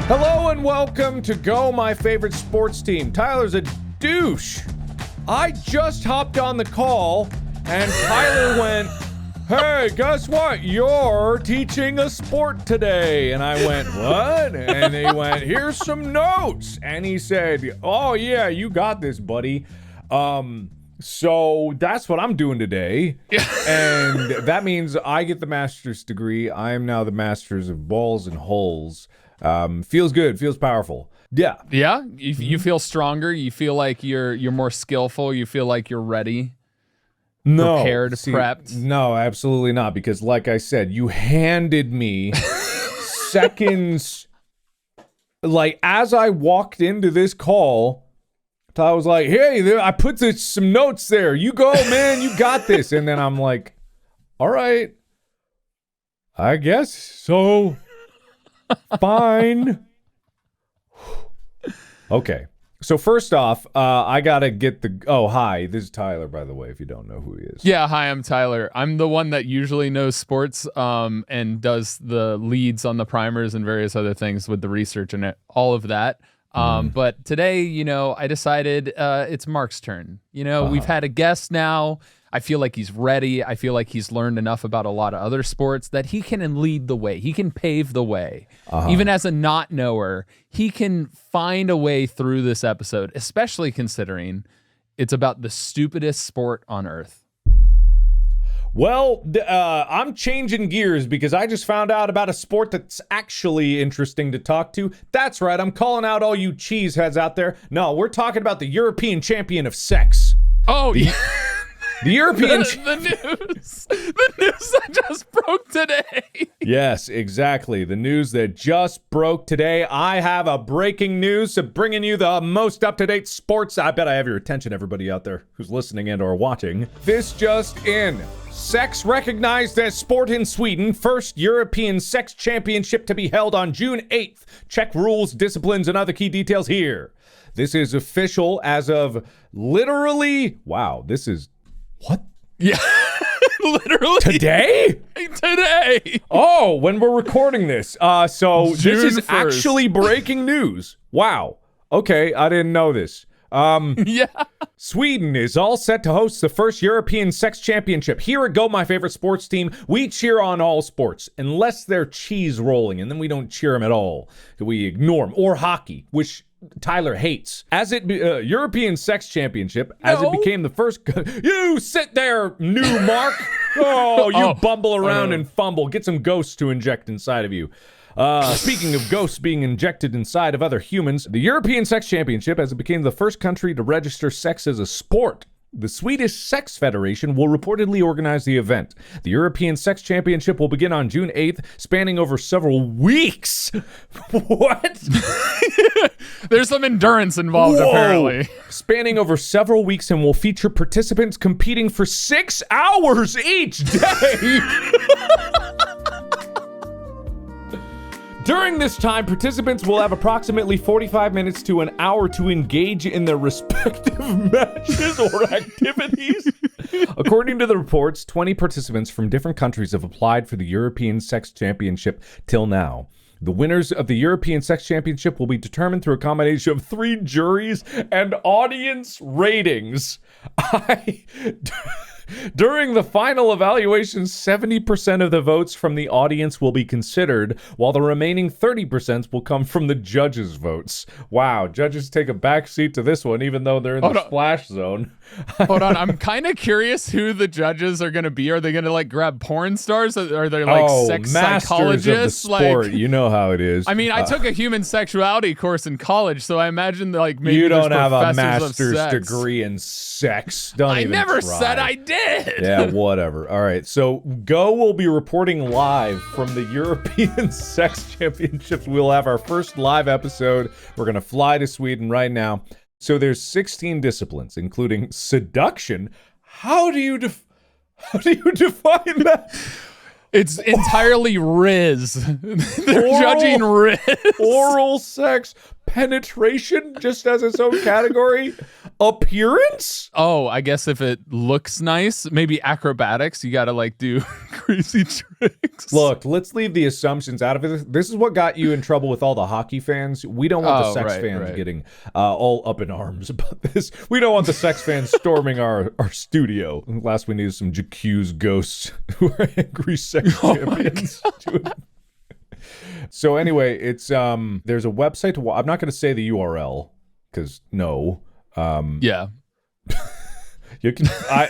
Hello and welcome to Go, my favorite sports team. Tyler's a douche. I just hopped on the call and Tyler went, hey, guess what? You're teaching a sport today. And I went, what? And he went, here's some notes. And he said, oh yeah, you got this, buddy. So that's what I'm doing today. And that means I get the master's degree. I am now the masters of balls and holes. Feels good, feels powerful. Yeah. Yeah? You feel stronger? You feel like you're more skillful? You feel like you're ready? No. Prepared, prepped? No, absolutely not. Because like I said, you handed me seconds. Like as I walked into this call, I was like, hey, I put some notes there. You go, man. You got this. And then I'm like, all right. I guess so. Fine. Okay. So first off, I gotta get the... Oh, hi. This is Tyler, by the way, if you don't know who he is. Yeah, hi, I'm Tyler. I'm the one that usually knows sports and does the leads on the primers and various other things with the research and all of that. But today, I decided it's Mark's turn. We've had a guest now. I feel like he's ready. I feel like he's learned enough about a lot of other sports that he can lead the way. He can pave the way. Even as a not knower, he can find a way through this episode, especially considering it's about the stupidest sport on earth. Well, I'm changing gears because I just found out about a sport that's actually interesting to talk to. That's right, I'm calling out all you cheeseheads out there. No, we're talking about the European champion of sex. Oh, yeah. The European... the news that just broke today. Yes, exactly. The news that just broke today. I have a breaking news to bringing you the most up-to-date sports. I bet I have your attention, everybody out there who's listening and or watching. This just in. Sex recognized as sport in Sweden. First European sex championship to be held on June 8th. Check rules, disciplines, and other key details here. This is official as of literally... Wow, this is... What? Yeah, literally. Today? Today. Oh, when we're recording this. So June this is 1st. actually breaking news. Wow. Okay, I didn't know this. Yeah. Sweden is all set to host the first European sex championship. Here at Go, my favorite sports team, we cheer on all sports, unless they're cheese rolling, and then we don't cheer them at all. We ignore them. Or hockey, which... Tyler hates. As it European Sex Championship, as it became the first... You sit there, new Mark. Oh, you bumble around and fumble. Get some ghosts to inject inside of you. Speaking of ghosts being injected inside of other humans, the European Sex Championship, as it became the first country to register sex as a sport, the Swedish Sex Federation will reportedly organize the event. The European Sex Championship will begin on June 8th, spanning over several weeks. What? There's some endurance involved, apparently. Spanning over several weeks and will feature participants competing for 6 hours each day. During this time, participants will have approximately 45 minutes to an hour to engage in their respective matches or activities. According to the reports, 20 participants from different countries have applied for the European Sex Championship till now. The winners of the European Sex Championship will be determined through a combination of 3 juries and audience ratings. During the final evaluation, 70% of the votes from the audience will be considered, while the remaining 30% will come from the judges' votes. Wow, judges take a backseat to this one, even though they're in the splash zone. Hold on, I'm kind of curious who the judges are going to be. Are they going to grab porn stars? Are they sex psychologists? Of the sport. You know how it is. I mean, I took a human sexuality course in college, so I imagine maybe you don't have a master's degree in sex. Don't even never try. said I did. Yeah, whatever. All right, so Go will be reporting live from the European Sex Championships. We'll have our first live episode. We're going to fly to Sweden right now. So there's 16 disciplines, including seduction. How do you define that? It's entirely Riz. They're judging Riz. Oral sex, penetration just as its own category? Appearance? Oh, I guess if it looks nice, maybe acrobatics. You got to like do crazy tricks. Look, let's leave the assumptions out of it. This is what got you in trouble with all the hockey fans. We don't want the sex fans getting all up in arms about this. We don't want the sex fans storming our studio. Last we knew some JQ's ghosts who are angry sex champions. So anyway, it's there's a website I'm not going to say the URL because no. Yeah. You can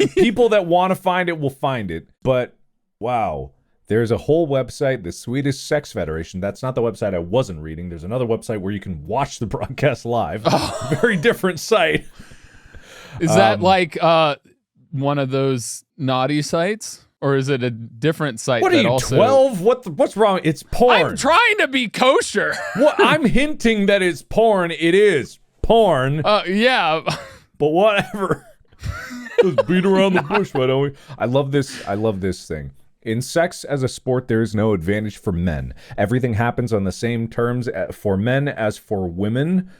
people that want to find it will find it, but wow, there's a whole website, the Swedish Sex Federation. That's not the website I wasn't reading. There's another website where you can watch the broadcast live. Very different site. Is that like one of those naughty sites? Or is it a different site? What are you, 12? What's wrong? It's porn. I'm trying to be kosher. What? I'm hinting that it's porn. It is porn. Yeah. But whatever. Let's beat around the bush, why don't we? I love this thing. In sex as a sport, there is no advantage for men. Everything happens on the same terms for men as for women.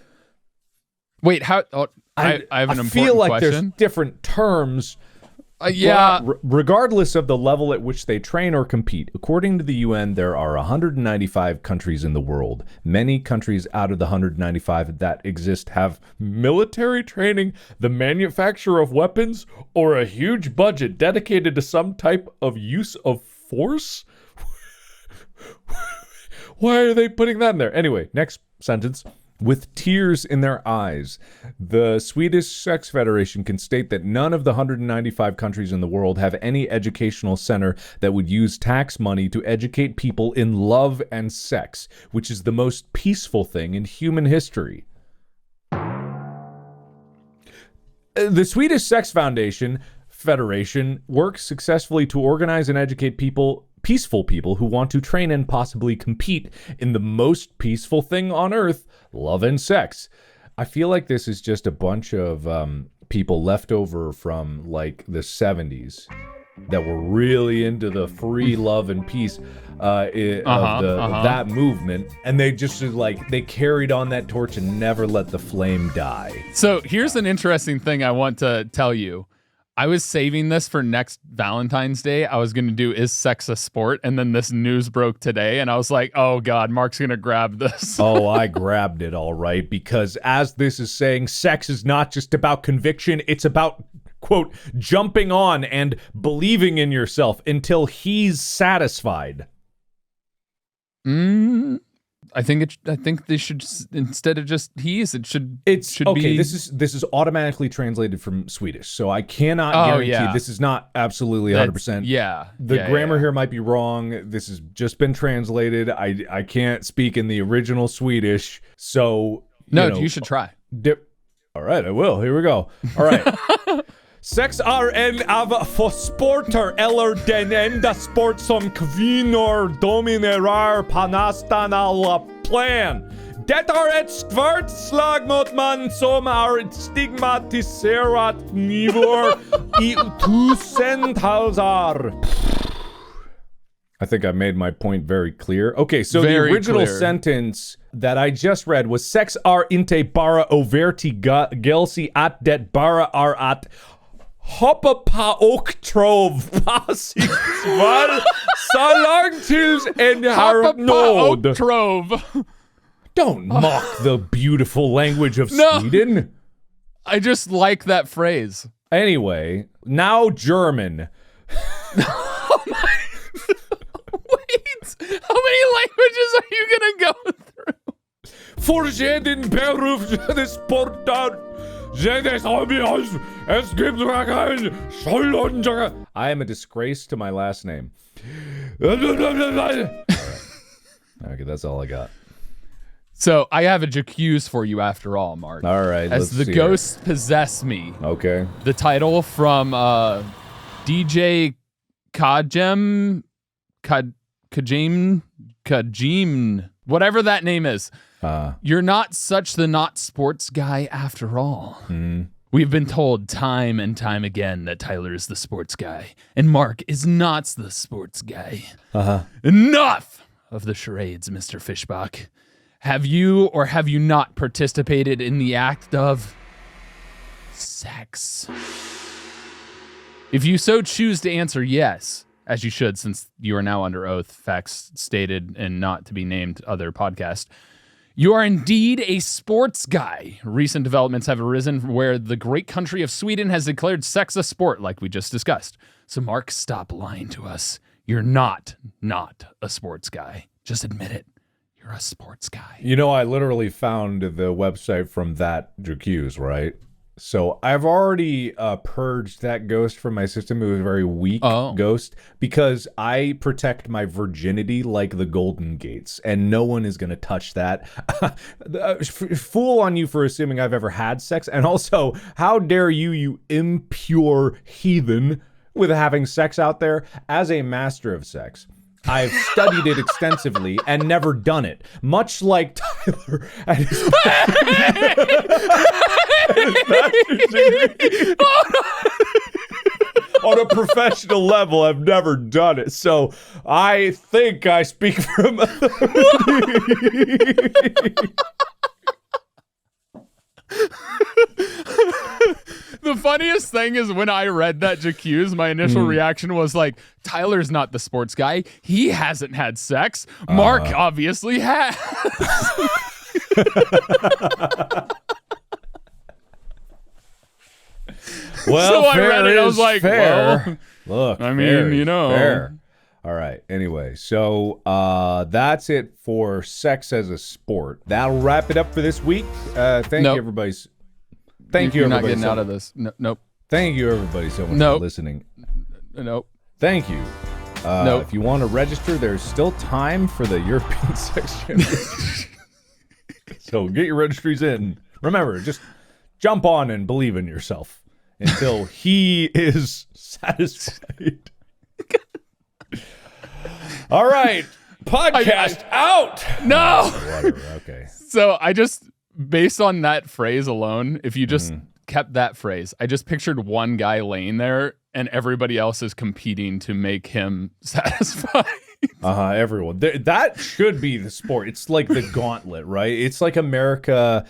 Wait, how? Oh, I have an important question. I feel like there's different terms. Yeah. Regardless of the level at which they train or compete, according to the UN, there are 195 countries in the world. Many countries out of the 195 that exist have military training, the manufacture of weapons, or a huge budget dedicated to some type of use of force. Why are they putting that in there? Anyway, next sentence. With tears in their eyes, the Swedish Sex Federation can state that none of the 195 countries in the world have any educational center that would use tax money to educate people in love and sex, which is the most peaceful thing in human history. The Swedish Sex Federation works successfully to organize and educate peaceful people who want to train and possibly compete in the most peaceful thing on earth, love and sex. I feel like this is just a bunch of people left over from like the 70s that were really into the free love and peace of that movement, and they just they carried on that torch and never let the flame die. So here's an interesting thing I want to tell you. I was saving this for next Valentine's Day. I was going to do, is sex a sport? And then this news broke today, and I was like, oh God, Mark's going to grab this. Oh, I grabbed it all right, because as this is saying, sex is not just about conviction. It's about, quote, jumping on and believing in yourself until he's satisfied. I think they should, instead of just it should okay, be. This is automatically translated from Swedish, so I cannot guarantee this is not absolutely 100%. The grammar here might be wrong. This has just been translated. I can't speak in the original Swedish, so you should try. All right, I will. Here we go. All right. Sex är en av få sporter eller den enda sport som kvinnor dominerar på nästan alla plan. Det är ett svårt slag mot man som är stigmatiserat nivåer i tusentals år. I think I made my point very clear. Okay, so the original sentence that I just read was sex är inte bara överti gelsi att det bara är att hoppa på och trov passivsval så långt tills en har nåd. Don't mock the beautiful language of Sweden. I just like that phrase. Anyway, now German. Oh my. Wait, how many languages are you gonna go through? For jeden beruf des Sportart. I am a disgrace to my last name. Okay, that's all I got. So I have a JQ's for you after all, Mark. All right. As the ghosts possess me. Okay. The title from DJ Kajim, whatever that name is. You're not such the not sports guy after all. We've been told time and time again that Tyler is the sports guy and Mark is not the sports guy. Enough of the charades, Mr. Fishbach. Have you or have you not participated in the act of sex? If you so choose to answer yes, as you should since you are now under oath, facts stated and not to be named other podcast, you are indeed a sports guy. Recent developments have arisen where the great country of Sweden has declared sex a sport, like we just discussed. So Mark, stop lying to us. You're not a sports guy. Just admit it. You're a sports guy. You know, I literally found the website from that Jacques, right? So I've already purged that ghost from my system. It was a very weak ghost because I protect my virginity like the Golden Gates, and no one is going to touch that. Fool on you for assuming I've ever had sex. And also, how dare you, you impure heathen, with having sex out there. As a master of sex, I've studied it extensively and never done it. Much like Tyler and his on a professional level, I've never done it. So I think I speak from The funniest thing is when I read that Jacques, my initial reaction was like, Tyler's not the sports guy. He hasn't had sex. Mark obviously has. Well, so I read it. I was like, fair. Well, Look, I mean, you know. Fair. All right. Anyway, so that's it for sex as a sport. That'll wrap it up for this week. Thank you, everybody. Thank you, You're everybody. not getting out of this. Nope. Thank you, everybody, so much for listening. Nope. Thank you. If you want to register, there's still time for the European Sex Championship. So get your registries in. Remember, just jump on and believe in yourself until he is satisfied. All right. Podcast out. No. Whatever. Okay. So I just, based on that phrase alone, if you just kept that phrase, I just pictured one guy laying there and everybody else is competing to make him satisfied. Everyone. That should be the sport. It's like the gauntlet, right? It's like America's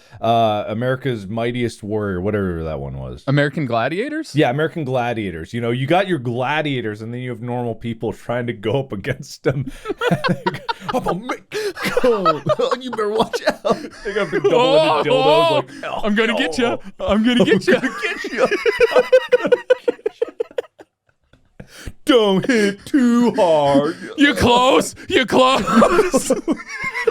Mightiest Warrior, whatever that one was. American Gladiators? Yeah, American Gladiators. You know, you got your gladiators and then you have normal people trying to go up against them. I'm gonna make go. You better watch out. They got big double-ended dildos. Like, I'm gonna get you. I'm gonna get you. Don't hit too hard. You close. You close.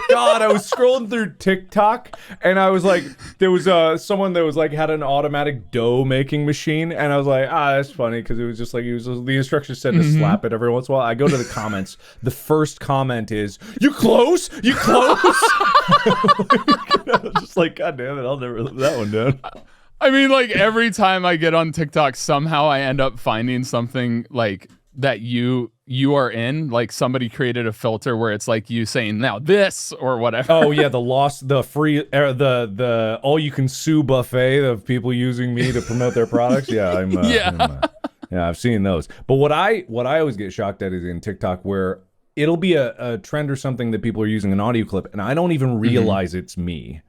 God, I was scrolling through TikTok and I was like, there was someone that was like had an automatic dough making machine, and I was like, that's funny because it was just like the instructions said to slap it every once in a while. I go to the comments. The first comment is, "You close? You close?" I was just like, God damn it, I'll never live that one down. I mean, like every time I get on TikTok, somehow I end up finding something like that you are in. Like somebody created a filter where it's like you saying now this or whatever. Oh yeah, the free the all you can sue buffet of people using me to promote their products. Yeah, yeah, I've seen those. But what I always get shocked at is in TikTok where it'll be a trend or something that people are using an audio clip, and I don't even realize it's me.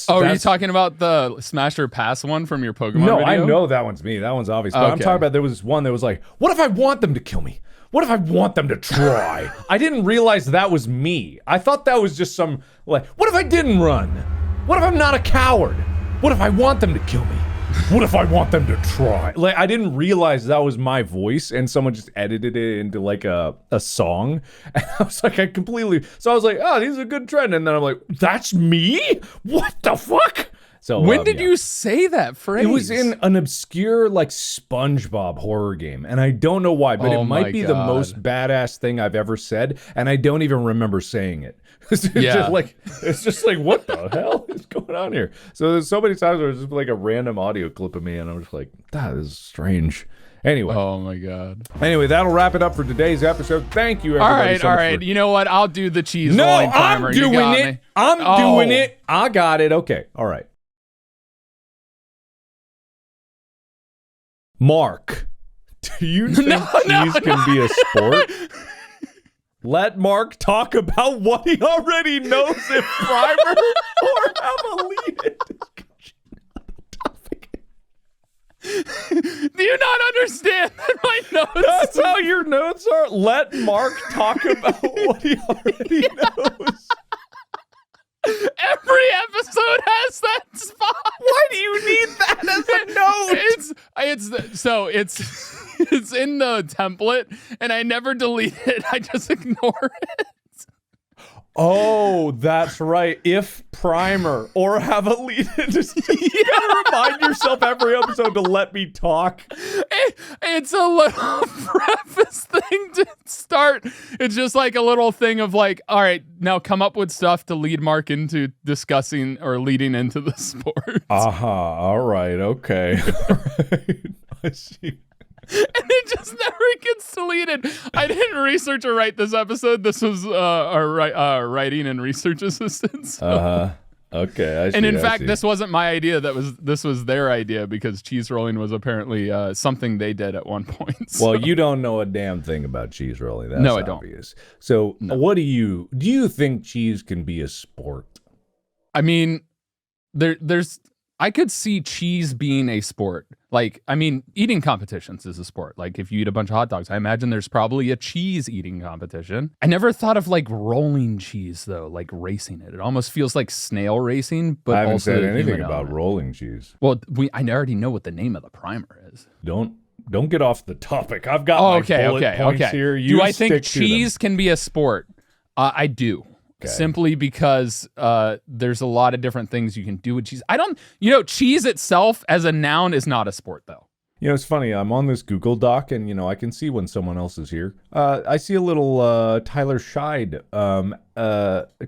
Are you talking about the Smash or Pass one from your Pokemon video? I know that one's me. That one's obvious. But I'm talking about there was one that was like, what if I want them to kill me? What if I want them to try? I didn't realize that was me. I thought that was just some, like, what if I didn't run? What if I'm not a coward? What if I want them to kill me? What if I want them to try? Like, I didn't realize that was my voice, and someone just edited it into like a song. And I was like, so I was like, oh, these are a good trend. And then I'm like, that's me? What the fuck? So when did you say that phrase? It was in an obscure like SpongeBob horror game, and I don't know why, but it might be the most badass thing I've ever said, and I don't even remember saying it. It's just like what the hell is going on here? So there's so many times where it's just like a random audio clip of me, and I'm just like, that is strange. Anyway. Oh my god. Anyway, that'll wrap it up for today's episode. Thank you, everybody. All right. You know what? I'll do the cheese rolling timer. I'm doing it. Doing it. I got it. Okay. All right. Mark, do you think cheese can be a sport? Let Mark talk about what he already knows if primer or have a lead-in discussion on the topic. Do you not understand that my notes? That's how your notes are. Let Mark talk about what he already knows. Every episode has that spot. Why do you need that as a note? It's in the template, and I never delete it. I just ignore it. Oh, that's right. If primer or have a lead-in, you gotta remind yourself every episode to let me talk. It's a little preface thing to start. It's just like a little thing of like, all right, now come up with stuff to lead Mark into discussing or leading into the sport. All right. Okay. All right. I see. And it just never gets deleted. I didn't research or write this episode. This was our writing and research assistant. So. Okay. I see, and in fact, this wasn't my idea. This was their idea because cheese rolling was apparently something they did at one point. So. Well, you don't know a damn thing about cheese rolling. That's no, I obvious. So, what do you think cheese can be a sport? I mean, there's. I could see cheese being a sport. Like, I mean, eating competitions is a sport. Like, if you eat a bunch of hot dogs, I imagine there's probably a cheese eating competition. I never thought of like rolling cheese though, like racing it. It almost feels like snail racing, but I haven't also said anything about rolling cheese. Well, I already know what the name of the primer is. Don't get off the topic. I've got my bullet points here. Do I think cheese can be a sport? I do. Okay. Simply because there's a lot of different things you can do with cheese. Cheese itself as a noun is not a sport, though. You know, it's funny. I'm on this Google Doc, and, I can see when someone else is here. I see a little Tyler Scheid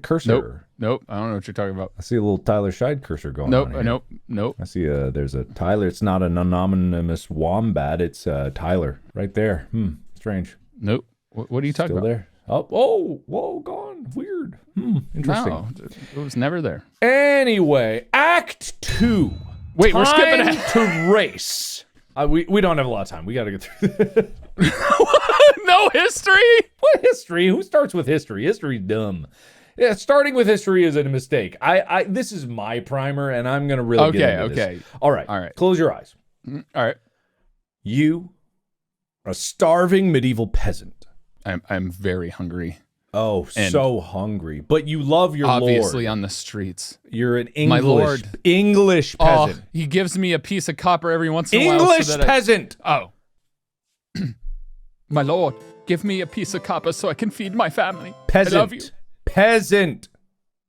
cursor. Nope. I don't know what you're talking about. I see a little Tyler Scheid cursor going on here. Nope. I see there's a Tyler. It's not an anonymous wombat. It's Tyler right there. Strange. Nope. What are you talking Still about? There. Whoa, gone. Weird. Interesting. No, it was never there. Anyway, Act 2. Wait, we're skipping it. To race. We don't have a lot of time. We got to get through this. No history? What history? Who starts with history? History's dumb. Yeah, starting with history is a mistake. This is my primer, and I'm going to really get into this. All right. Close your eyes. All right. You are a starving medieval peasant. I'm very hungry. Oh, so hungry. But you love your obviously lord. On the streets. You're an My lord. English peasant. He gives me a piece of copper every once in a while. English peasant! My lord, give me a piece of copper so I can feed my family. Peasant. I love you. Peasant.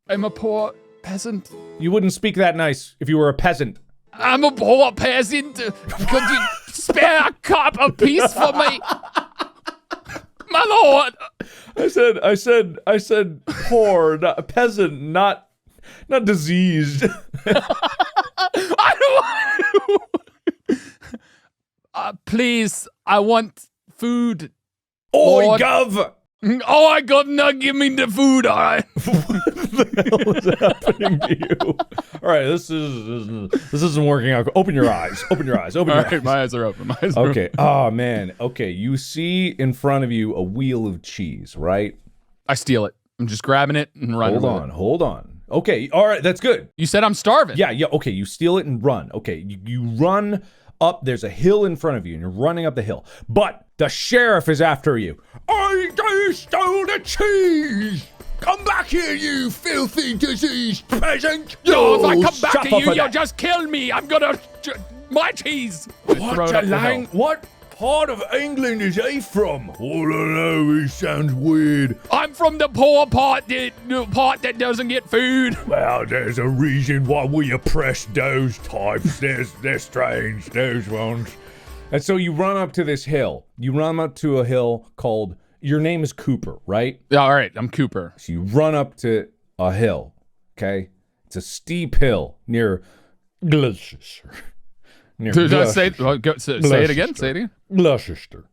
I'm a poor peasant. You wouldn't speak that nice if you were a peasant. I'm a poor peasant. Could you spare a copper piece for me? My lord. I said poor, not peasant, not diseased. I don't please, I want food. Oi, gov. Oh, governor, give me the food, all right? What the hell is happening to you? All right, this isn't working out. Open your eyes. Open your eyes. My eyes are open. Okay. Oh, man. Okay, you see in front of you a wheel of cheese, right? I steal it. I'm just grabbing it and running. Hold on. Okay, all right, that's good. You said I'm starving. Yeah, okay, you steal it and run. Okay, you run up, there's a hill in front of you, and you're running up the hill. But the sheriff is after you. I stole the cheese! Come back here, you filthy diseased peasant! Yo, if I come back to you, you'll just kill me. I'm gonna... My cheese! What part of England is he from? Oh, no, he sounds weird. I'm from the poor part that doesn't get food. Well, there's a reason why we oppress those types. They're strange, those ones. And so you run up to this hill. You run up to a hill called, your name is Cooper, right? Yeah, all right, I'm Cooper. So you run up to a hill, okay? It's a steep hill near Gloucester. Say it again. Gloucester.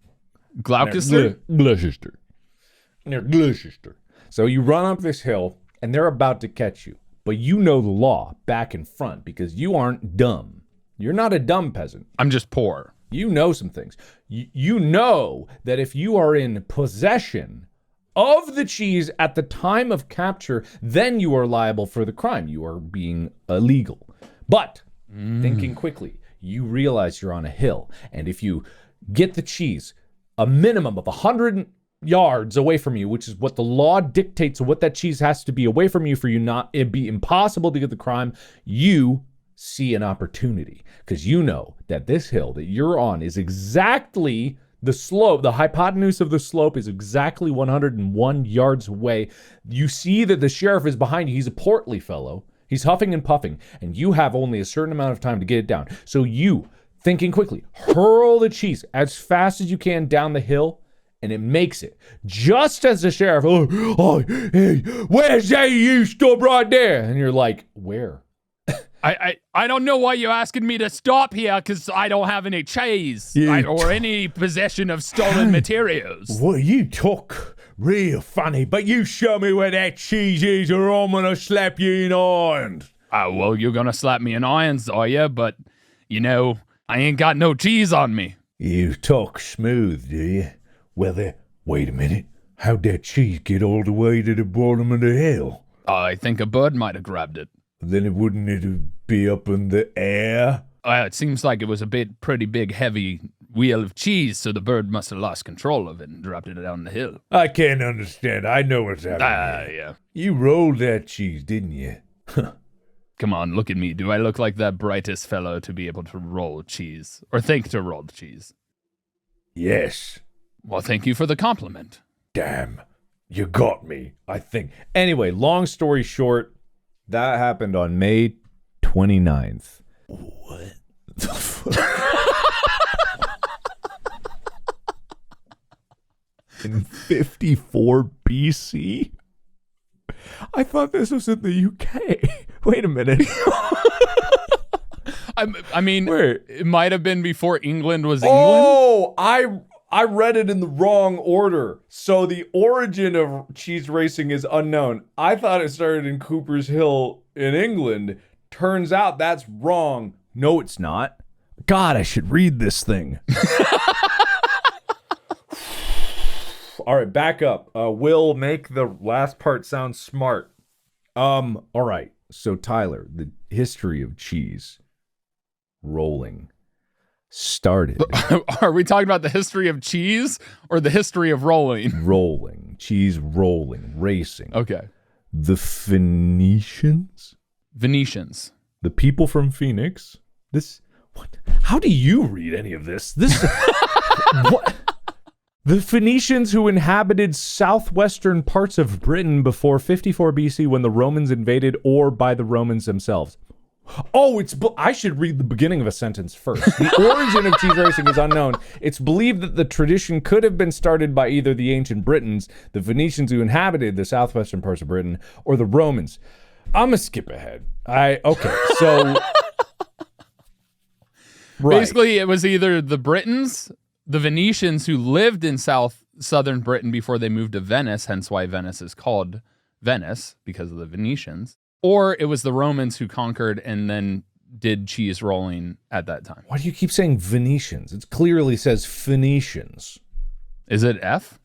Gloucester? Near Gloucester. So you run up this hill, and they're about to catch you. But you know the law back and front because you aren't dumb. You're not a dumb peasant. I'm just poor. You know some things. You know that if you are in possession of the cheese at the time of capture, then you are liable for the crime. You are being illegal. But thinking quickly, you realize you're on a hill, and if you get the cheese a minimum of 100 yards away from you, which is what the law dictates of what that cheese has to be away from you for you not, it'd be impossible to get the crime, you see an opportunity because you know that this hill that you're on is exactly the slope, the hypotenuse of the slope is exactly 101 yards away. You see that the sheriff is behind you. He's a portly fellow. He's huffing and puffing, and you have only a certain amount of time to get it down. So you, thinking quickly, hurl the cheese as fast as you can down the hill, and it makes it. Just as the sheriff, hey, where's that you stop right there? And you're like, where? I don't know why you're asking me to stop here because I don't have any cheese or any possession of stolen materials. Well, you talk real funny, but you show me where that cheese is or I'm gonna slap you in irons. Oh, well, you're gonna slap me in irons, are you? But, you know, I ain't got no cheese on me. You talk smooth, do you? Well, wait a minute. How'd that cheese get all the way to the bottom of the hill? I think a bird might have grabbed it. Then wouldn't it be up in the air? It seems like it was a pretty big, heavy wheel of cheese, so the bird must have lost control of it and dropped it down the hill. I can't understand. I know what's happening. Yeah. You rolled that cheese, didn't you? Come on, look at me. Do I look like that brightest fellow to be able to roll cheese? Or think to roll cheese? Yes. Well, thank you for the compliment. Damn. You got me, I think. Anyway, long story short, that happened on May 29th. What the fuck? In 54 BC? I thought this was in the UK. Wait a minute. I mean, Wait. It might have been before England was England. Oh, I read it in the wrong order. So the origin of cheese racing is unknown. I thought it started in Cooper's Hill in England. Turns out that's wrong. No, it's not. God, I should read this thing. All right, back up. Will make the last part sound smart. All right. So Tyler, the history of cheese rolling started. Are we talking about the history of cheese or the history of rolling? Rolling, cheese rolling, racing. Okay. The Venetians, the people from Phoenix. What? How do you read any of this? What? The Phoenicians who inhabited southwestern parts of Britain before 54 BC when the Romans invaded, or by the Romans themselves. Oh, I should read the beginning of a sentence first. The origin of cheese racing is unknown. It's believed that the tradition could have been started by either the ancient Britons, the Venetians who inhabited the southwestern parts of Britain, or the Romans. I'm gonna skip ahead. So right. Basically, it was either the Britons, the Venetians who lived in southern Britain before they moved to Venice, hence why Venice is called Venice, because of the Venetians, or it was the Romans who conquered and then did cheese rolling at that time. Why do you keep saying Venetians? It clearly says Phoenicians. Is it F?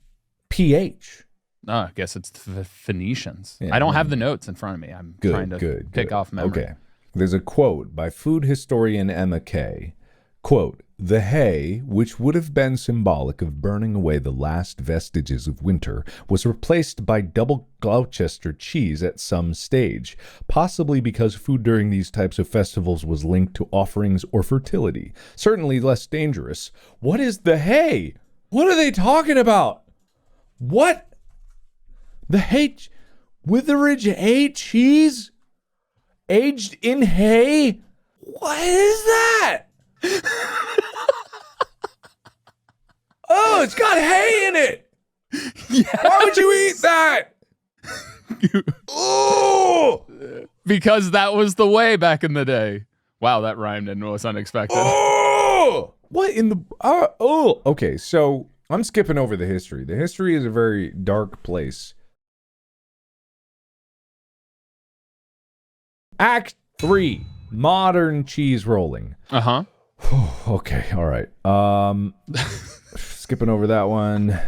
PH. Oh, I guess it's Phoenicians. Yeah, I don't have the notes in front of me. I'm trying to pick off memory. Okay. There's a quote by food historian Emma Kay. Quote, "The hay, which would have been symbolic of burning away the last vestiges of winter, was replaced by double Gloucester cheese at some stage, possibly because food during these types of festivals was linked to offerings or fertility. Certainly less dangerous." What is the hay? What are they talking about? What? The hay? Witheridge hay cheese? Aged in hay? What is that? Oh, it's got hay in it. Yes. Why would you eat that? Oh, because that was the way back in the day. Wow, that rhymed and was unexpected. oh, what in the? Okay. So I'm skipping over the history. The history is a very dark place. Act 3, modern cheese rolling. Uh-huh. Okay, all right. It's skipping over that one.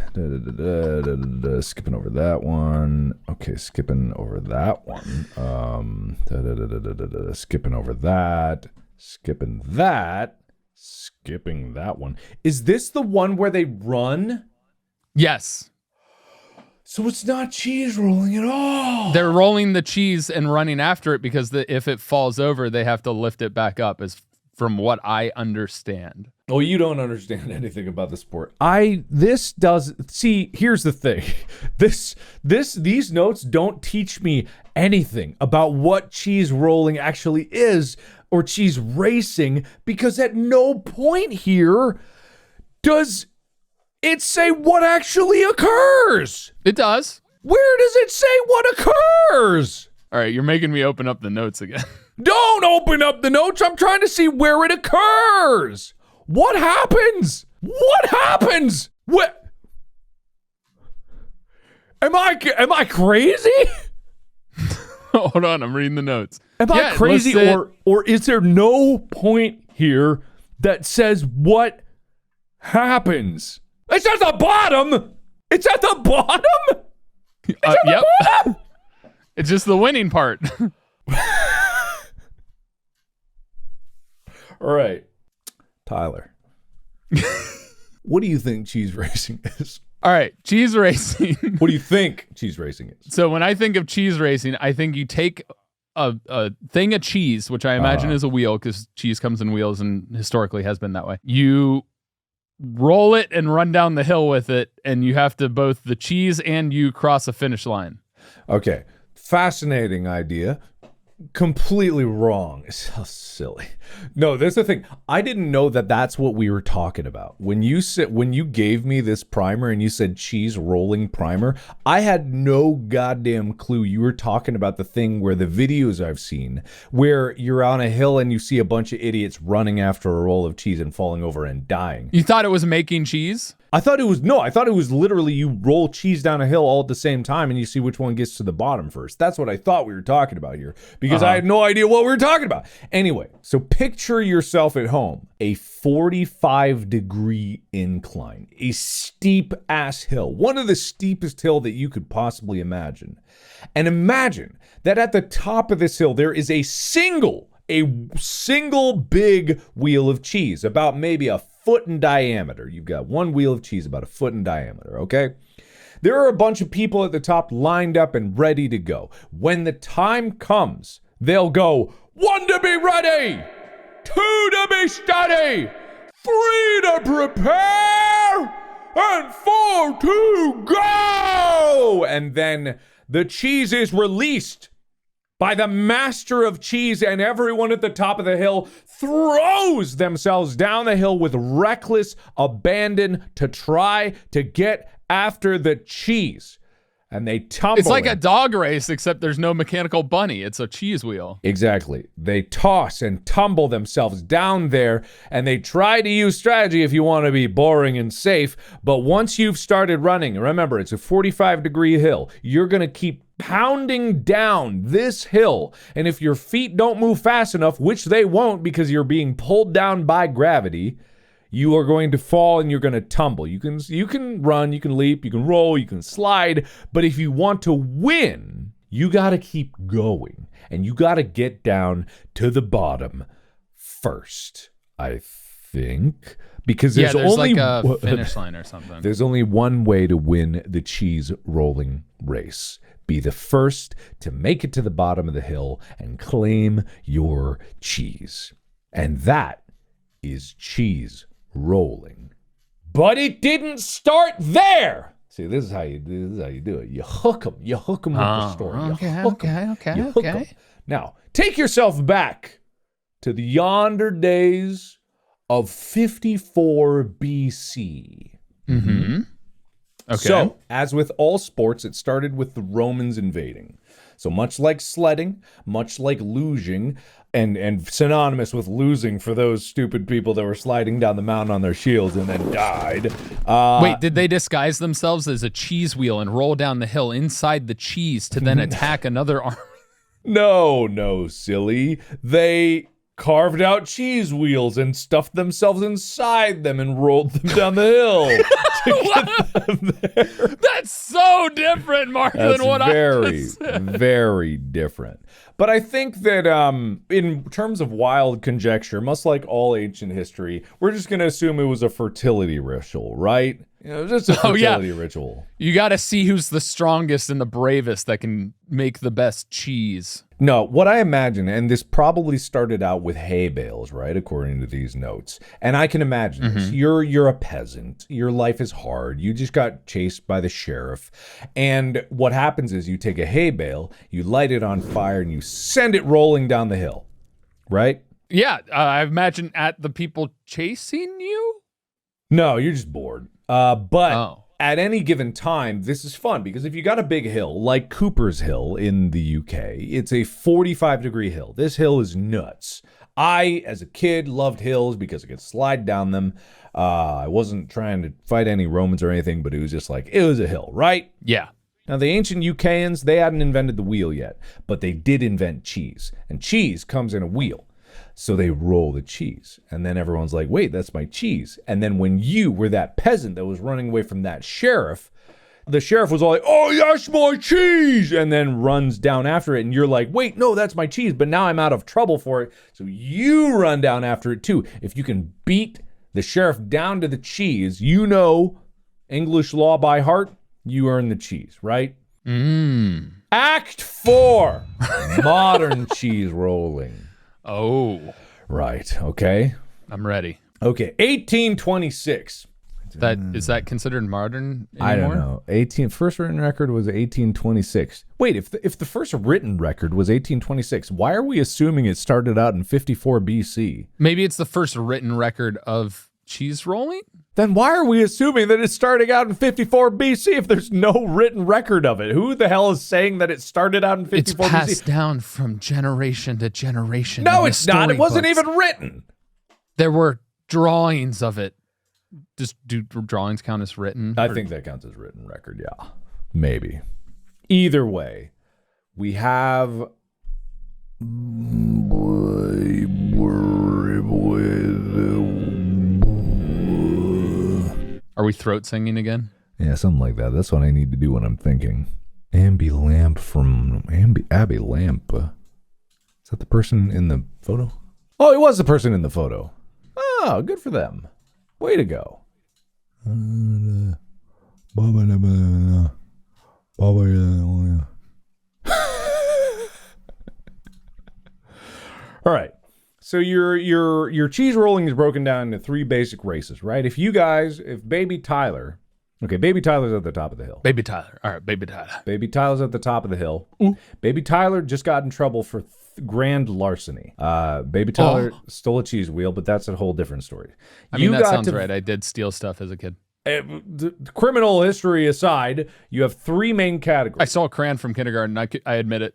Skipping over that one. Okay, skipping over that one. Skipping over that. Skipping that. Skipping that one. Is this the one where they run? Yes. So it's not cheese rolling at all. They're rolling the cheese and running after it because if it falls over, they have to lift it back up, as from what I understand. Oh, you don't understand anything about the sport. See, here's the thing. These notes don't teach me anything about what cheese rolling actually is or cheese racing, because at no point here does it say what actually occurs. It does. Where does it say what occurs? All right, you're making me open up the notes again. Don't open up the notes. I'm trying to see where it occurs. What happens? What happens? What? Am I crazy? Hold on, I'm reading the notes. Am I crazy, or is there no point here that says what happens? It's at the bottom. It's at the bottom. It's at the bottom. It's just the winning part. All right, Tyler. What do you think cheese racing is? All right, cheese racing. What do you think cheese racing is? So when I think of cheese racing, I think you take a thing of cheese, which I imagine is a wheel, because cheese comes in wheels and historically has been that way. You roll it and run down the hill with it, and you have to both the cheese and you cross a finish line. Okay, fascinating idea. Completely wrong. It's so silly. No, there's the thing. I didn't know that that's what we were talking about. When you gave me this primer and you said cheese rolling primer, I had no goddamn clue you were talking about the thing where the videos I've seen where you're on a hill and you see a bunch of idiots running after a roll of cheese and falling over and dying. You thought it was making cheese? I thought it was literally you roll cheese down a hill all at the same time and you see which one gets to the bottom first. That's what I thought we were talking about here, because I had no idea what we were talking about. Anyway, so picture yourself at home, a 45-degree incline, a steep ass hill, one of the steepest hill that you could possibly imagine. And imagine that at the top of this hill, there is a single big wheel of cheese, about maybe a foot in diameter. You've got one wheel of cheese about a foot in diameter, okay? There are a bunch of people at the top lined up and ready to go. When the time comes, they'll go, 1 to be ready, 2 to be steady, 3 to prepare, and 4 to go! And then the cheese is released by the master of cheese, and everyone at the top of the hill throws themselves down the hill with reckless abandon to try to get after the cheese. And they tumble. It's like a dog race, except there's no mechanical bunny. It's a cheese wheel. Exactly. They toss and tumble themselves down there, and they try to use strategy if you want to be boring and safe. But once you've started running, remember, it's a 45-degree hill. You're going to keep pounding down this hill, and if your feet don't move fast enough, which they won't because you're being pulled down by gravity, you are going to fall and you're going to tumble. You can run, you can leap, you can roll, you can slide, but if you want to win, you got to keep going, and you got to get down to the bottom first, I think. Because there's only like a finish line or something. There's only one way to win the cheese rolling race. Be the first to make it to the bottom of the hill and claim your cheese. And that is cheese rolling. But it didn't start there. See, this is how you do it. You hook them. You hook them with the story. Okay. Now, take yourself back to the yonder days of 54 BC. Mm-hmm. Okay. So, as with all sports, it started with the Romans invading. So much like sledding, much like luging, and synonymous with losing for those stupid people that were sliding down the mountain on their shields and then died. Wait, did they disguise themselves as a cheese wheel and roll down the hill inside the cheese to then attack another army? No, silly. They carved out cheese wheels and stuffed themselves inside them and rolled them down the hill to get them there. That's so different, Mark, That's than what very, I just said. very different. But I think that in terms of wild conjecture, much like all ancient history, we're just going to assume it was a fertility ritual, right? You know, just a fertility ritual. You got to see who's the strongest and the bravest that can make the best cheese. No, what I imagine, and this probably started out with hay bales, right, according to these notes. And I can imagine this. You're a peasant. Your life is hard. You just got chased by the sheriff. And what happens is you take a hay bale, you light it on fire, and you send it rolling down the hill, right? Yeah, I imagine at the people chasing you? No, you're just bored. But at any given time, this is fun because if you got a big hill like Cooper's Hill in the UK, it's a 45-degree hill. This hill is nuts. I, as a kid, loved hills because I could slide down them. I wasn't trying to fight any Romans or anything, but it was just like, it was a hill, right? Yeah. Now, the ancient UKans, they hadn't invented the wheel yet, but they did invent cheese. And cheese comes in a wheel. So they roll the cheese. And then everyone's like, wait, that's my cheese. And then when you were that peasant that was running away from that sheriff, the sheriff was all like, oh, that's my cheese. And then runs down after it. And you're like, wait, no, that's my cheese. But now I'm out of trouble for it. So you run down after it too. If you can beat the sheriff down to the cheese, you know English law by heart, you earn the cheese, right? Act 4, modern cheese rolling. Oh. Right, okay. I'm ready. Okay, 1826. Is that considered modern anymore? I don't know. First written record was 1826. Wait, if the first written record was 1826, why are we assuming it started out in 54 BC? Maybe it's the first written record of cheese rolling? Then why are we assuming that it's starting out in 54 BC if there's no written record of it? Who the hell is saying that it started out in 54 It's passed BC? down from generation to generation. No, it's not. It wasn't even written. There were drawings of it. Do drawings count as written? I think that counts as written record, yeah. Maybe. Either way, we have... Are we throat singing again? Yeah, something like that. That's what I need to do when I'm thinking. Abby Lamp from... Abby Lamp. Is that the person in the photo? Oh, it was the person in the photo. Oh, good for them. Way to go. All right. So your cheese rolling is broken down into 3 basic races, right? If Baby Tyler, okay, Baby Tyler's at the top of the hill. Baby Tyler. All right, Baby Tyler. Baby Tyler's at the top of the hill. Ooh. Baby Tyler just got in trouble for grand larceny. Baby Tyler stole a cheese wheel, but that's a whole different story. I mean, that sounds right. I did steal stuff as a kid. The criminal history aside, you have 3 main categories. I stole a crayon from kindergarten. I admit it.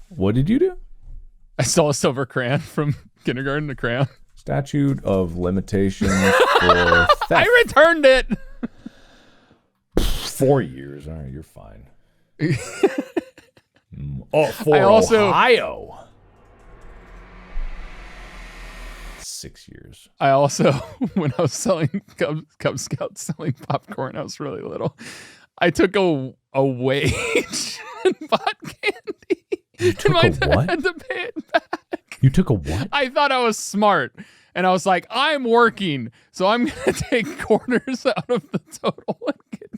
What did you do? I stole a silver crayon from kindergarten, a crayon. Statute of limitations for theft. I returned it. 4 years. All right, you're fine. For Ohio. 6 years. I also, when I was selling Cub Scouts, selling popcorn, I was really little. I took a wage and bought candy. You took and my a dad what? had to pay it back. You took a what? I thought I was smart. And I was like, I'm working, so I'm going to take quarters out of the total and get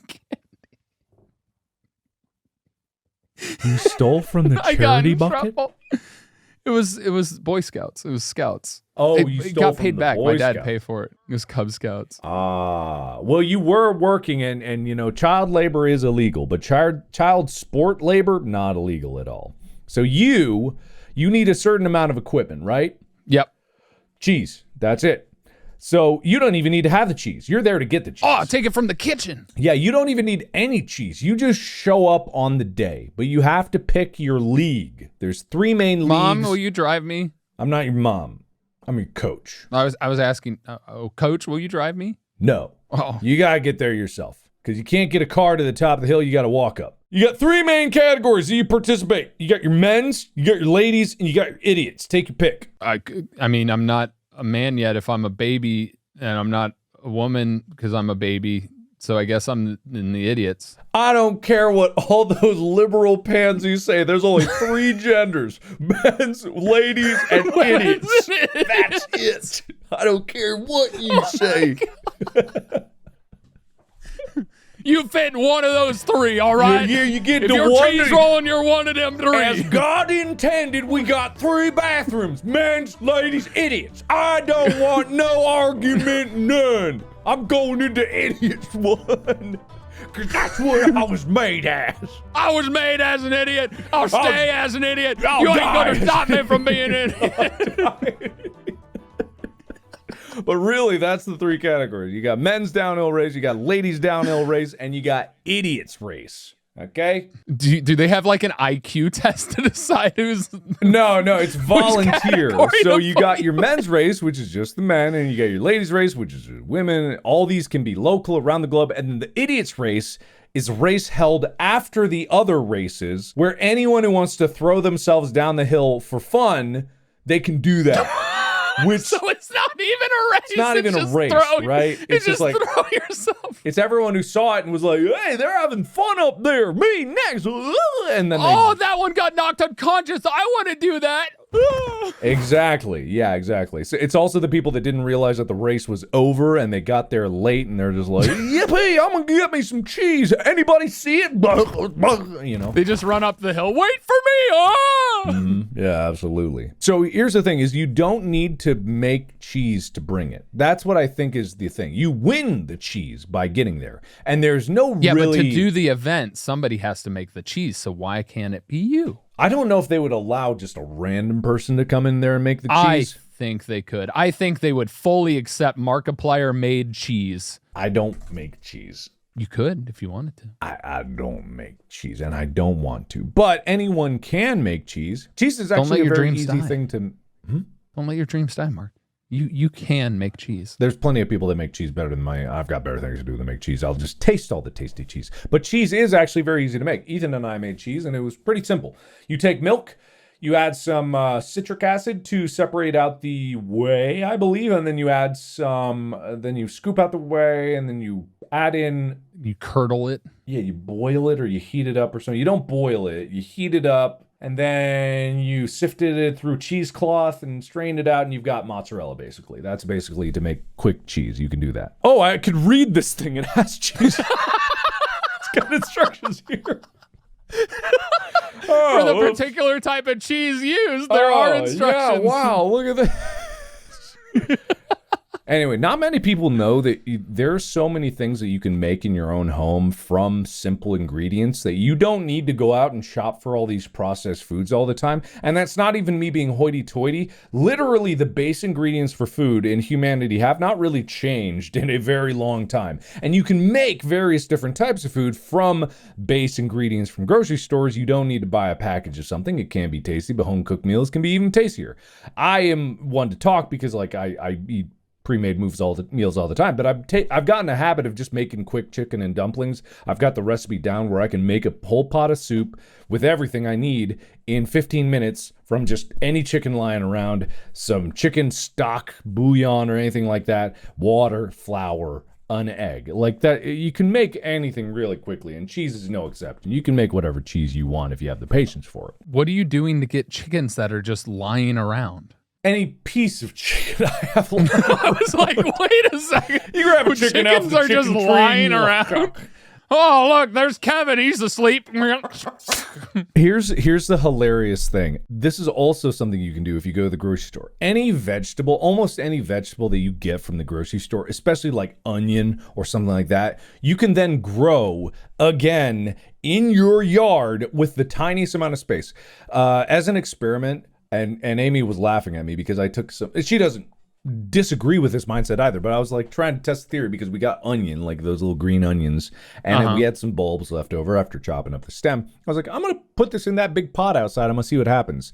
candy. You stole from the charity bucket? Trouble. It was Boy Scouts. It was Scouts. Oh, you stole got from paid the back. Boy My dad Scouts. paid for it. It was Cub Scouts. Well, you were working and you know, child labor is illegal, but child sport labor, not illegal at all. So you need a certain amount of equipment, right? Yep. Cheese. That's it. So you don't even need to have the cheese. You're there to get the cheese. Oh, take it from the kitchen. Yeah, you don't even need any cheese. You just show up on the day, but you have to pick your league. There's 3 main leagues. Mom, will you drive me? I'm not your mom. I'm your coach. I was asking, coach, will you drive me? No. Oh. You got to get there yourself. because you can't get a car to the top of the hill. You got to walk up. You got 3 main categories that you participate. You got your men's, you got your ladies, and you got your idiots. Take your pick. I mean, I'm not a man yet if I'm a baby, and I'm not a woman because I'm a baby. So I guess I'm in the idiots. I don't care what all those liberal pansies say. There's only 3 genders: men's, ladies, and idiots. That's it. I don't care what you say. You fit in one of those 3, all right? Yeah, you get if the you're one. cheese rolling, you're one of them 3. As God intended, we got 3 bathrooms: men's, ladies, idiots. I don't want no argument, none. I'm going into idiots one, because that's what I was made as. I was made as an idiot. I'll stay as an idiot. You ain't die. gonna stop me from being an idiot. But really, that's the 3 categories. You got men's downhill race, you got ladies downhill race, and you got idiots race. Okay? Do they have like an IQ test to decide who's... No, it's volunteer. category So to you got your men's race, which is just the men, and you got your ladies race, which is women. All these can be local around the globe. And then the idiots race is a race held after the other races, where anyone who wants to throw themselves down the hill for fun, they can do that. Which, so it's not even a race. it's not even a race, right? It's just like throw yourself. it's everyone who saw it and was like, "Hey, they're having fun up there. Me next." And then that one got knocked unconscious. I want to do that. Exactly. Yeah, exactly. So it's also the people that didn't realize that the race was over and they got there late and they're just like, "Yippee! I'm gonna get me some cheese. Anybody see it?" You know. They just run up the hill. Wait for me. Oh! Yeah, absolutely. So here's the thing: is you don't need to make cheese to bring it. That's what I think is the thing. You win the cheese by getting there, and there's no Yeah, really. but to do the event, somebody has to make the cheese. So why can't it be you? I don't know if they would allow just a random person to come in there and make the I cheese. think they could. I think they would fully accept Markiplier made cheese. I don't make cheese. You could if you wanted to. I don't make cheese, and I don't want to. But anyone can make cheese. Cheese is actually a your very dreams easy die. thing to... Don't let your dreams die, Mark. You can make cheese. There's plenty of people that make cheese better than I've got better things to do than make cheese. I'll just taste all the tasty cheese. But cheese is actually very easy to make. Ethan and I made cheese, and it was pretty simple. You take milk, you add some citric acid to separate out the whey, I believe, and then you add some, then you scoop out the whey, and then you add in... You curdle it. Yeah, you boil it or you heat it up or something. You don't boil it, you heat it up, and then you sifted it through cheesecloth and strained it out, and you've got mozzarella, basically. That's basically to make quick cheese. You can do that. Oh, I could read this thing. It has cheese. It's got instructions here. For the particular type of cheese used, there are instructions. Yeah, wow, look at this. Anyway, not many people know that there's so many things that you can make in your own home from simple ingredients that you don't need to go out and shop for all these processed foods all the time. And that's not even me being hoity-toity. Literally, the base ingredients for food in humanity have not really changed in a very long time. And you can make various different types of food from base ingredients from grocery stores. You don't need to buy a package of something. It can be tasty, but home-cooked meals can be even tastier. I am one to talk because, like, I eat pre-made meals all the time, but I've gotten a habit of just making quick chicken and dumplings. I've got the recipe down where I can make a whole pot of soup with everything I need in 15 minutes from just any chicken lying around, some chicken stock, bouillon or anything like that, water, flour, an egg. Like that, you can make anything really quickly, and cheese is no exception. You can make whatever cheese you want if you have the patience for it. What are you doing to get chickens that are just lying around? Any piece of chicken I have left. I was like, wait a second. You grab a chicken out Chickens the are chicken just tree lying and around. Oh, look, there's Kevin. He's asleep. Here's the hilarious thing. This is also something you can do if you go to the grocery store. Any vegetable, almost any vegetable that you get from the grocery store, especially like onion or something like that, you can then grow again in your yard with the tiniest amount of space. As an experiment, and Amy was laughing at me because I took some... She doesn't disagree with this mindset either, but I was like trying to test the theory because we got onion, like those little green onions, and we had some bulbs left over after chopping up the stem. I was like, I'm going to put this in that big pot outside. I'm going to see what happens.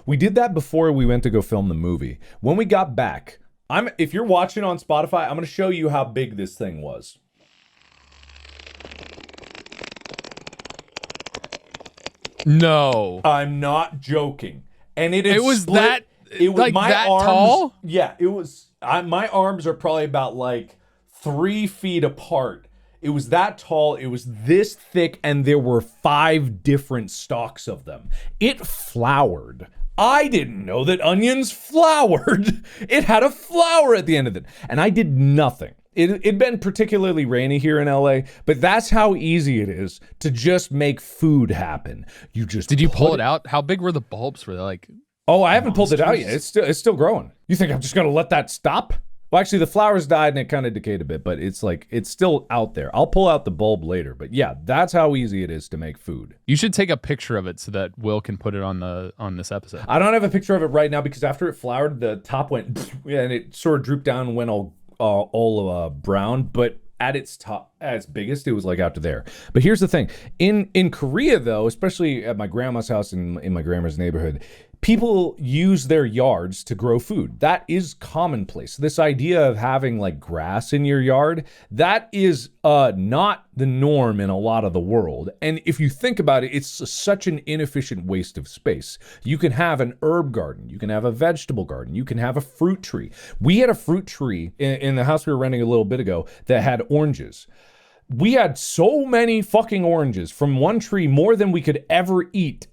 We did that before we went to go film the movie. When we got back, – if you're watching on Spotify, I'm going to show you how big this thing was. No. I'm not joking. And it was split. that It was like my that arms, tall? Yeah, it was. My arms are probably about like 3 feet apart. It was that tall. It was this thick, and there were 5 different stalks of them. It flowered. I didn't know that onions flowered. It had a flower at the end of it, and I did nothing. It'd been particularly rainy here in LA, but that's how easy it is to just make food happen. You just Did you pull it out? How big were the bulbs? Were they like? Oh, I haven't pulled it out yet. It's still growing. You think I'm just gonna let that stop? Well, actually, the flowers died and it kind of decayed a bit, but it's still out there. I'll pull out the bulb later, but yeah, that's how easy it is to make food. You should take a picture of it so that Will can put it on this episode. I don't have a picture of it right now because after it flowered, the top went and it sort of drooped down and went all brown. But at its top, at its biggest, it was like out to there. But here's the thing: in Korea, though, especially at my grandma's house in my grandma's neighborhood, people use their yards to grow food. That is commonplace. This idea of having like grass in your yard, that is not the norm in a lot of the world. And if you think about it, it's such an inefficient waste of space. You can have an herb garden. You can have a vegetable garden. You can have a fruit tree. We had a fruit tree in the house we were renting a little bit ago that had oranges. We had so many fucking oranges from one tree, more than we could ever eat.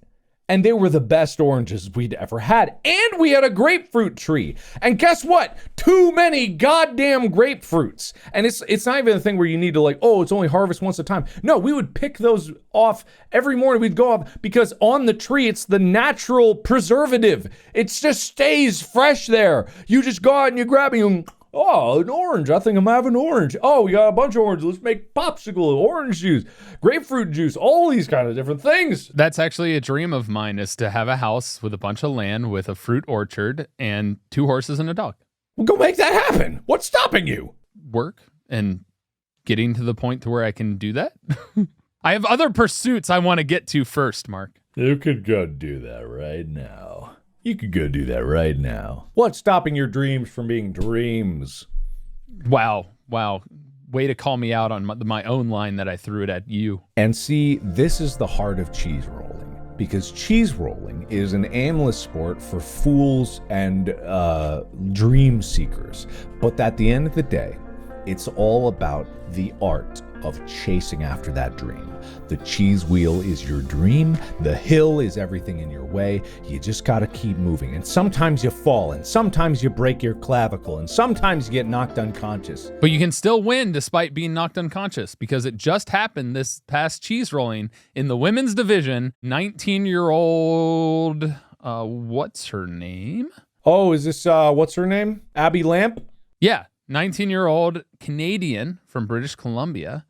And they were the best oranges we'd ever had. And we had a grapefruit tree. And guess what? Too many goddamn grapefruits. And it's not even a thing where you need to like, oh, it's only harvest once a time. No, we would pick those off every morning. We'd go up because on the tree, it's the natural preservative. It just stays fresh there. You just go out and you grab it and oh, an orange. I think I'm having an orange. Oh, we got a bunch of oranges. Let's make popsicle, orange juice, grapefruit juice, all these kind of different things. That's actually a dream of mine, is to have a house with a bunch of land with a fruit orchard and 2 horses and a dog. Well, go make that happen. What's stopping you? Work and getting to the point to where I can do that. I have other pursuits I want to get to first, Mark. You could go do that right now. You could go do that right now. What's stopping your dreams from being dreams? Wow. Way to call me out on my own line that I threw it at you. And see, this is the heart of cheese rolling. Because cheese rolling is an aimless sport for fools and dream seekers. But at the end of the day, it's all about the art of chasing after that dream. The cheese wheel is your dream. The hill is everything in your way. You just gotta keep moving. And sometimes you fall, and sometimes you break your clavicle, and sometimes you get knocked unconscious. But you can still win despite being knocked unconscious, because it just happened this past cheese rolling in the women's division. 19-year-old, what's her name? Oh, is this, what's her name? Abby Lamp? Yeah, 19-year-old Canadian from British Columbia,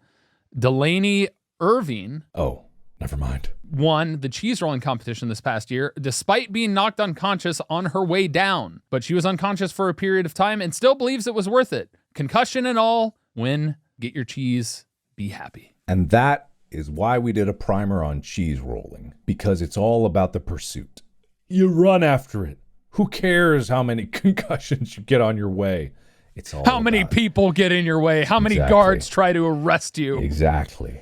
Delaney Irving. Oh, never mind. Won the cheese rolling competition this past year, despite being knocked unconscious on her way down. But she was unconscious for a period of time and still believes it was worth it. Concussion and all, win, get your cheese, be happy. And that is why we did a primer on cheese rolling, because it's all about the pursuit. You run after it. Who cares how many concussions you get on your way? It's all how many people get in your way? How many guards try to arrest you? Exactly.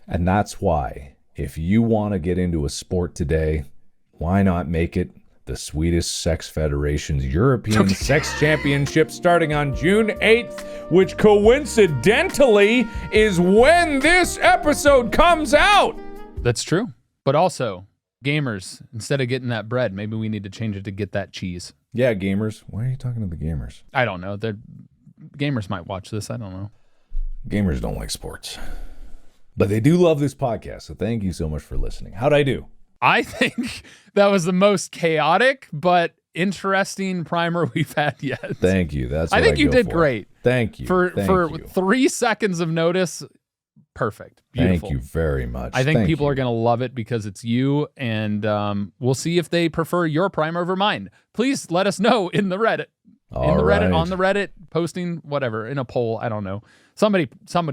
And that's why, if you want to get into a sport today, why not make it the Swedish Sex Federation's European Sex Championship starting on June 8th, which coincidentally is when this episode comes out. That's true. But also, gamers, instead of getting that bread, maybe we need to change it to get that cheese. Yeah, gamers. Why are you talking to the gamers? I don't know. Gamers might watch this. I don't know. Gamers don't like sports. But they do love this podcast, so thank you so much for listening. How'd I do? I think that was the most chaotic but interesting primer we've had yet. Thank you. I think you did great. Thank you. For 3 seconds of notice, perfect. Beautiful. Thank you very much. I think people are going to love it because it's you, and we'll see if they prefer your primer over mine. Please let us know in the Reddit. On the Reddit, posting whatever, in a poll, I don't know. Somebody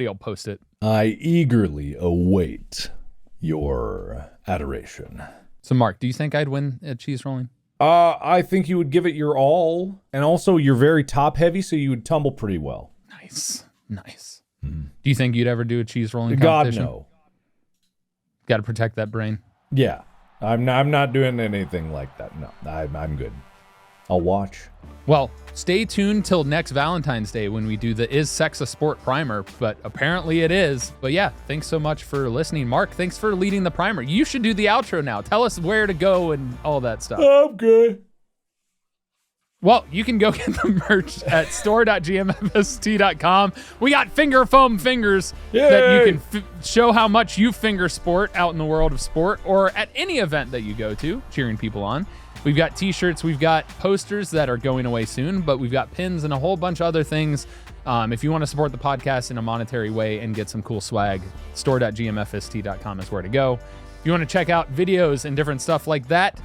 will post it. I eagerly await your adoration. So, Mark, do you think I'd win at cheese rolling? I think you would give it your all, and also you're very top heavy, so you would tumble pretty well. Nice. Do you think you'd ever do a cheese rolling competition? God, no. Got to protect that brain. Yeah. I'm not doing anything like that. No, I'm good. I'll watch. Well, stay tuned till next Valentine's Day when we do the Is Sex a Sport primer, but apparently it is. But yeah, thanks so much for listening. Mark, thanks for leading the primer. You should do the outro now. Tell us where to go and all that stuff. I'm good. Well, you can go get the merch at store.gmfst.com. We got finger foam fingers that you can show how much you finger sport out in the world of sport or at any event that you go to, cheering people on. We've got t-shirts, we've got posters that are going away soon, but we've got pins and a whole bunch of other things. If you want to support the podcast in a monetary way and get some cool swag, store.gmfst.com is where to go. If you want to check out videos and different stuff like that,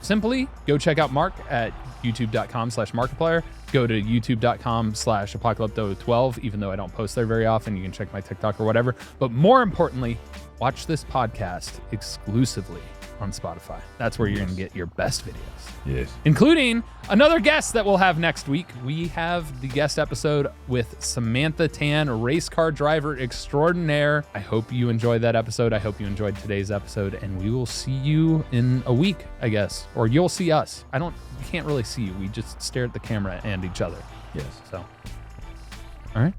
simply go check out Mark at youtube.com/Markiplier. Go to youtube.com/Apocalypto12, even though I don't post there very often. You can check my TikTok or whatever. But more importantly, watch this podcast exclusively on Spotify. That's where you're going to get your best videos. Yes. Including another guest that we'll have next week. We have the guest episode with Samantha Tan, race car driver extraordinaire. I hope you enjoyed that episode. I hope you enjoyed today's episode, and we will see you in a week, I guess. Or you'll see us. We can't really see you. We just stare at the camera and each other. Yes. So, all right.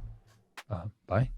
Bye.